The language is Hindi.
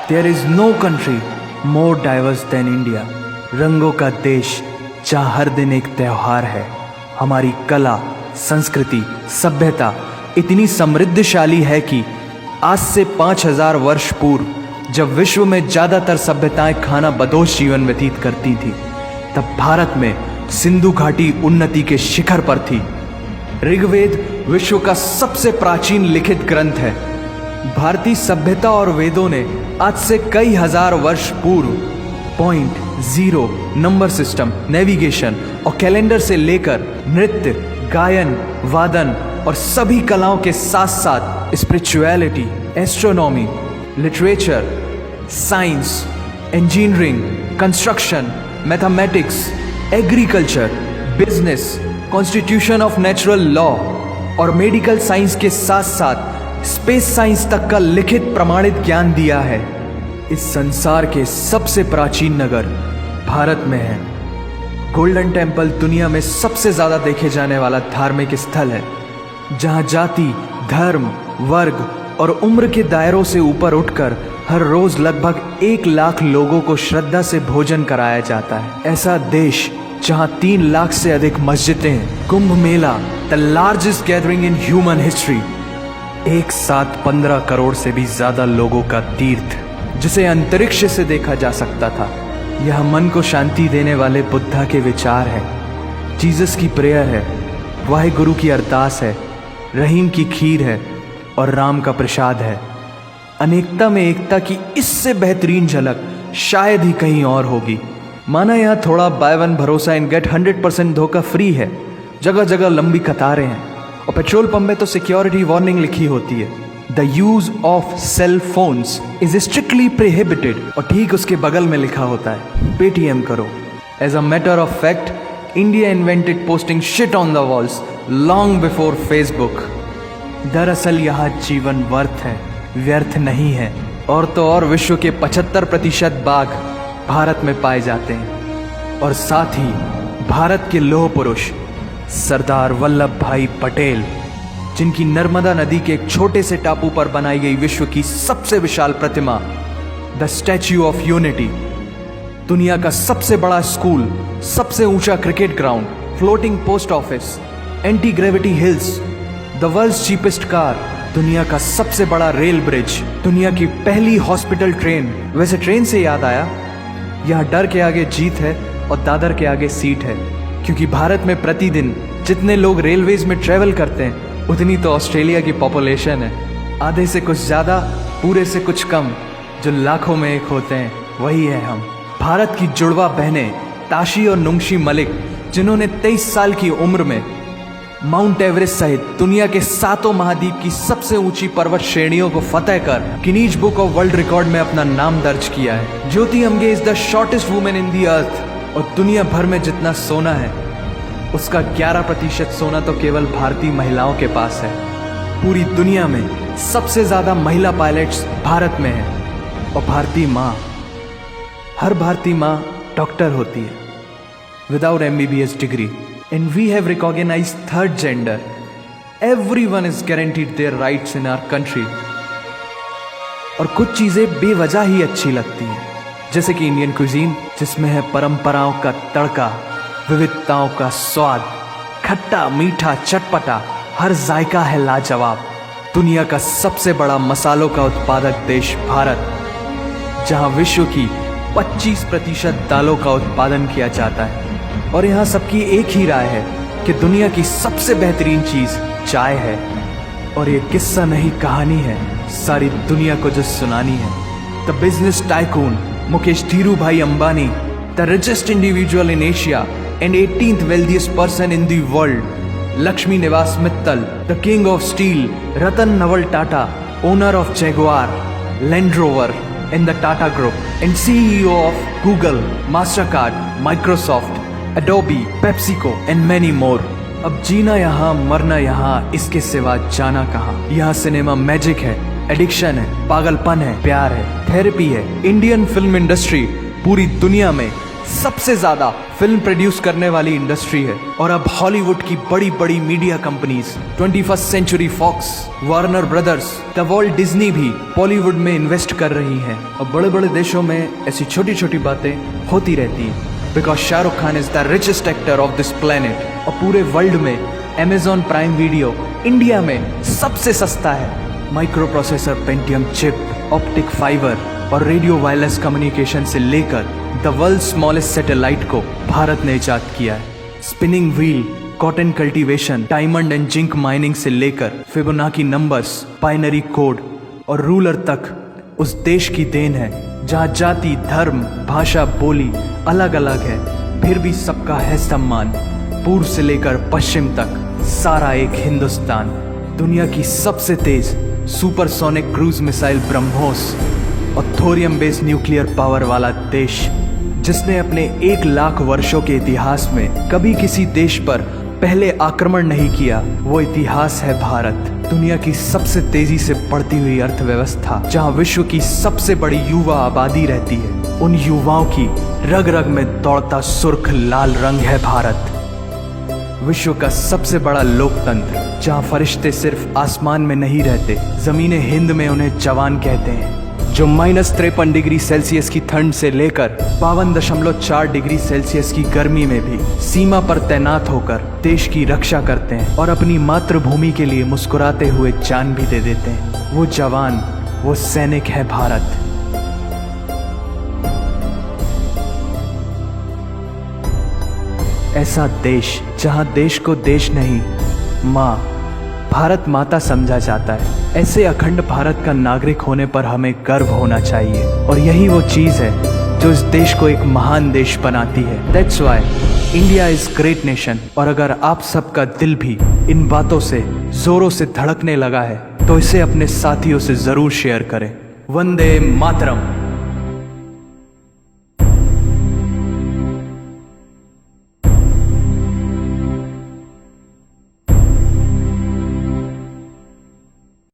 There is no country more diverse than India. रंगों का देश जहाँ हर दिन एक त्योहार है। हमारी कला, संस्कृति, सभ्यता इतनी समृद्धशाली है कि आज से 5000 वर्ष पूर्व जब विश्व में ज़्यादातर सभ्यताएं खाना बदोश जीवन व्यतीत करती थी, तब भारत में सिंधु घाटी उन्नति के शिखर पर थी। ऋग्वेद विश्व का सबसे प्राचीन लिखित ग्रंथ है। भारतीय सभ्यता और वेदों ने आज से कई हजार वर्ष पूर्व point, zero, number system, navigation और कैलेंडर से लेकर नृत्य, गायन, वादन और सभी कलाओं के साथ साथ spirituality, astronomy, literature, science, engineering, construction, mathematics, agriculture, business, constitution of natural law और मेडिकल साइंस के साथ साथ स्पेस साइंस तक का लिखित प्रमाणित ज्ञान दिया है। इस संसार के सबसे प्राचीन नगर भारत में है। गोल्डन टेम्पल दुनिया में सबसे ज्यादा देखे जाने वाला धार्मिक स्थल है, जहां जाति, धर्म, वर्ग और उम्र के दायरों से ऊपर उठकर हर रोज लगभग 1 लाख लोगों को श्रद्धा से भोजन कराया जाता है। ऐसा देश जहां 3 लाख से अधिक मस्जिदें हैं। Kumbh Mela, the largest gathering in human history, एक साथ 15 करोड़ से भी ज्यादा लोगों का तीर्थ, जिसे अंतरिक्ष से देखा जा सकता था। यह मन को शांति देने वाले बुद्धा के विचार है, जीसस की प्रेयर है, वाहिगुरु की अरदास है, रहीम की खीर है और राम का प्रसाद है। अनेकता में एकता की इससे बेहतरीन झलक शायद ही कहीं और होगी। माना यहाँ थोड़ा बाय वन भरोसा एंड गेट 100% धोखा फ्री है। जगह जगह लंबी कतारें हैं और पेट्रोल पंप में तो सिक्योरिटी वार्निंग लिखी होती है, the use of cell phones is strictly prohibited, और ठीक उसके बगल में लिखा होता है पेटीएम करो। As a matter of fact, India invented posting shit on the walls long before Facebook. दरअसल यहाँ जीवन वर्थ है, व्यर्थ नहीं है। और तो और विश्व के 75% बाघ भारत में पाए जाते हैं। और साथ ही भारत के लौह पुरुष सरदार वल्लभ भाई पटेल, जिनकी नर्मदा नदी के एक छोटे से टापू पर बनाई गई विश्व की सबसे विशाल प्रतिमा द स्टैच्यू ऑफ यूनिटी, दुनिया का सबसे बड़ा स्कूल, सबसे ऊंचा cricket ground, floating post office, anti gravity hills, the world's cheapest car, दुनिया का सबसे बड़ा रेल ब्रिज, दुनिया की पहली हॉस्पिटल ट्रेन। वैसे ट्रेन से याद आया, यहाँ डर के आगे जीत है और दादर के आगे सीट है, क्योंकि भारत में प्रतिदिन जितने लोग रेलवेज में ट्रेवल करते हैं उतनी तो ऑस्ट्रेलिया की पॉपुलेशन है। आधे से कुछ ज़्यादा, पूरे से कुछ कम, जो लाखों में एक होते हैं वही है हम। भारत की जुड़वा बहनें ताशी और नुंगशी मलिक, जिन्होंने 23 साल की उम्र में माउंट एवरेस्ट सहित दुनिया के 7 महाद्वीप की सबसे ऊंची पर्वत श्रेणियों को फतेह कर Guinness book of world record में अपना नाम दर्ज किया है। Jyoti Amge is the shortest women in the earth, और दुनिया भर में जितना सोना है उसका 11% सोना तो केवल भारतीय महिलाओं के पास है। पूरी दुनिया में सबसे ज्यादा महिला पायलट्स भारत में है। और भारतीय माँ, हर भारतीय माँ डॉक्टर होती है without MBBS degree. And we have recognized third gender. Everyone is guaranteed their rights in our country. और कुछ चीजें बेवजह ही अच्छी लगती हैं, जैसे कि इंडियन क्विजीन, जिसमें है परंपराओं का तड़का, विविधताओं का स्वाद, खट्टा, मीठा, चटपटा, हर जायका है लाजवाब। दुनिया का सबसे बड़ा मसालों का उत्पादक देश भारत, जहां विश्व की 25% दालों का उत्पादन किया जाता है। और यहाँ सबकी एक ही राय है कि दुनिया की सबसे बेहतरीन चीज चाय है। और ये किस्सा नहीं, कहानी है सारी दुनिया को जो सुनानी है। The business tycoon Mukesh Dhirubhai Ambani, the richest individual in Asia and 18th wealthiest person in the world, Lakshmi Niwas Mittal, the king of steel Ratan Naval Tata, owner of Jaguar, Land Rover and the Tata group and CEO of Google, Mastercard, Microsoft, Adobe, PepsiCo and many more। अब जीना यहाँ, मरना यहाँ, इसके सिवा जाना कहाँ। यहाँ सिनेमा मैजिक है, एडिक्शन है, पागलपन है, प्यार है, थेरेपी है। इंडियन फिल्म इंडस्ट्री पूरी दुनिया में सबसे ज्यादा फिल्म प्रोड्यूस करने वाली इंडस्ट्री है। और अब हॉलीवुड की बड़ी बड़ी media companies 21st Century Fox, Warner Brothers, the world Disney भी बॉलीवुड में इन्वेस्ट कर रही हैं। और बड़े बड़े देशों में ऐसी छोटी छोटी बातें होती रहती हैं। Because Shahrukh Khan is the richest actor of this planet. और पूरे वर्ल्ड में Amazon प्राइम वीडियो इंडिया में सबसे सस्ता है। Micro processor Pentium chip, optic fibre और रेडियो वायरलेस कम्युनिकेशन से लेकर द वर्ल्ड स्मॉलेस्ट सैटेलाइट को भारत ने इजाद किया है। Spinning wheel, cotton cultivation, diamond and zinc mining से लेकर फिबोनाची नंबर्स, बाइनरी कोड और रूलर तक उस देश की देन है जहाँ जाति, धर्म, भाषा, बोली अलग अलग है, फिर भी सबका है सम्मान। पूर्व से लेकर पश्चिम तक सारा एक हिंदुस्तान। दुनिया की सबसे तेज सुपरसोनिक क्रूज मिसाइल ब्रह्मोस और थोरियम बेस्ड न्यूक्लियर पावर वाला देश, जिसने अपने 1 लाख वर्षों के इतिहास में कभी किसी देश पर पहले आक्रमण नहीं किया, वो इतिहास है भारत। दुनिया की सबसे तेजी से बढ़ती हुई अर्थव्यवस्था, जहां विश्व की सबसे बड़ी युवा आबादी रहती है, उन युवाओं की रग रग में दौड़ता सुर्ख लाल रंग है भारत। विश्व का सबसे बड़ा लोकतंत्र, जहां फरिश्ते सिर्फ आसमान में नहीं रहते, जमीने हिंद में उन्हें जवान कहते हैं, जो -53 डिग्री सेल्सियस की ठंड से लेकर 52.4 डिग्री सेल्सियस की गर्मी में भी सीमा पर तैनात होकर देश की रक्षा करते हैं और अपनी मातृभूमि के लिए मुस्कुराते हुए जान भी दे देते हैं। वो जवान, वो सैनिक है भारत। ऐसा देश जहां देश को देश नहीं, माँ, भारत माता समझा जाता है। ऐसे अखंड भारत का नागरिक होने पर हमें गर्व होना चाहिए। और यही वो चीज़ है जो इस देश को एक महान देश बनाती है। That's why India is great nation. और अगर आप सबका दिल भी इन बातों से जोरों से धड़कने लगा है, तो इसे अपने साथियों से जरूर शेयर करें। वंदे मातरम।